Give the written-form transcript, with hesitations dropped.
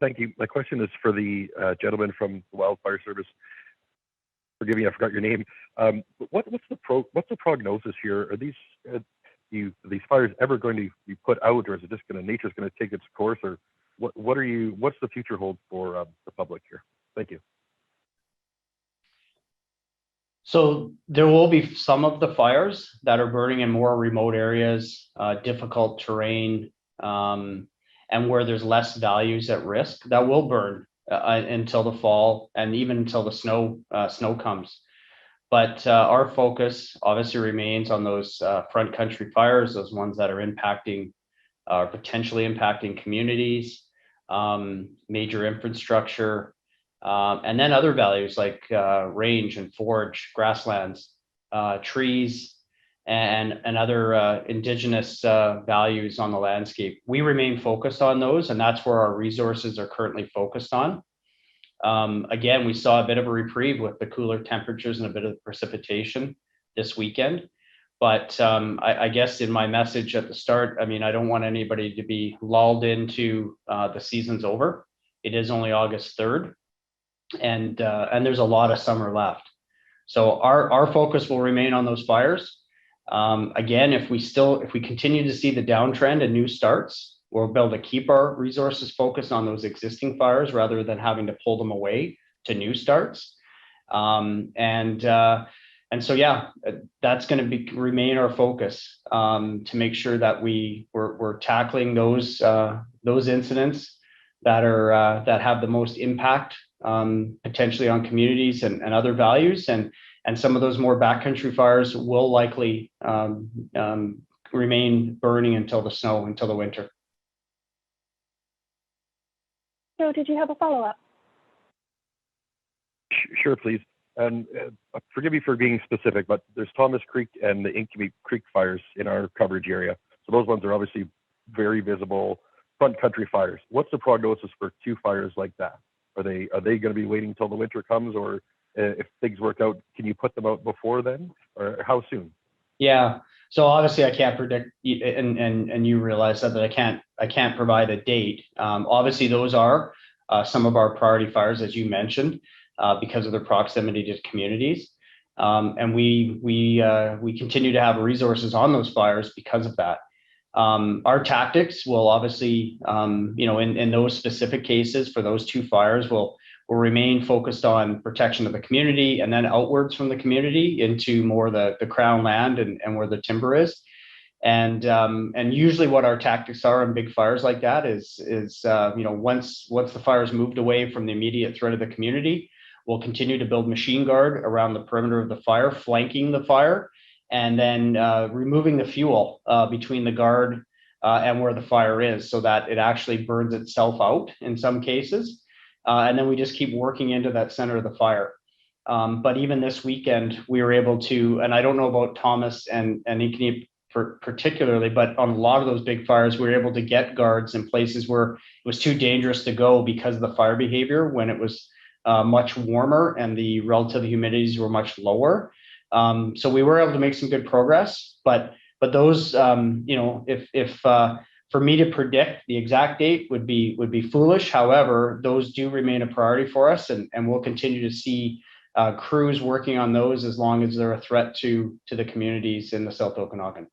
Thank you. My question is for the gentleman from the Wildfire Service. Forgive me, I forgot your name. What's the prognosis here? Are these fires ever going to be put out, or is it just nature's going to take its course, or what's the future hold for the public here? Thank you. So there will be some of the fires that are burning in more remote areas, difficult terrain, and where there's less values at risk that will burn until the fall and even until the snow comes. But our focus obviously remains on those front country fires, those ones that are impacting or potentially impacting communities, major infrastructure, and then other values like range and forage, grasslands, trees, and other indigenous values on the landscape. We remain focused on those, and that's where our resources are currently focused on. Again, we saw a bit of a reprieve with the cooler temperatures and a bit of precipitation this weekend. But I guess in my message at the start, I mean, I don't want anybody to be lulled into the season's over. It is only August 3rd, and there's a lot of summer left. So our focus will remain on those fires. Again, if we continue to see the downtrend and new starts, we'll be able to keep our resources focused on those existing fires rather than having to pull them away to new starts. And so, yeah, that's going to remain our focus to make sure that we're tackling those incidents that have the most impact potentially on communities and other values, and some of those more backcountry fires will likely remain burning until the winter. So, did you have a follow-up? Sure, please. And forgive me for being specific, but there's Thomas Creek and the Inkimi Creek fires in our coverage area. So those ones are obviously very visible front country fires. What's the prognosis for two fires like that? Are they going to be waiting until the winter comes, or if things work out, can you put them out before then, or how soon? Yeah. So obviously I can't predict, and you realize that I can't provide a date. Obviously those are some of our priority fires, as you mentioned, because of their proximity to communities, and we continue to have resources on those fires because of that. Our tactics will obviously, in those specific cases for those two fires, will remain focused on protection of the community and then outwards from the community into more the crown land and where the timber is. And usually what our tactics are in big fires like that is once the fire's moved away from the immediate threat of the community, we'll continue to build machine guard around the perimeter of the fire, flanking the fire, and then removing the fuel between the guard and where the fire is, so that it actually burns itself out in some cases. And then we just keep working into that center of the fire. But even this weekend, we were able to, and I don't know about Thomas and Inkini particularly, but on a lot of those big fires, we were able to get guards in places where it was too dangerous to go because of the fire behavior when it was much warmer and the relative humidities were much lower. So we were able to make some good progress, but those, if for me to predict the exact date would be foolish. However, those do remain a priority for us, and we'll continue to see crews working on those as long as they're a threat to the communities in the South Okanagan.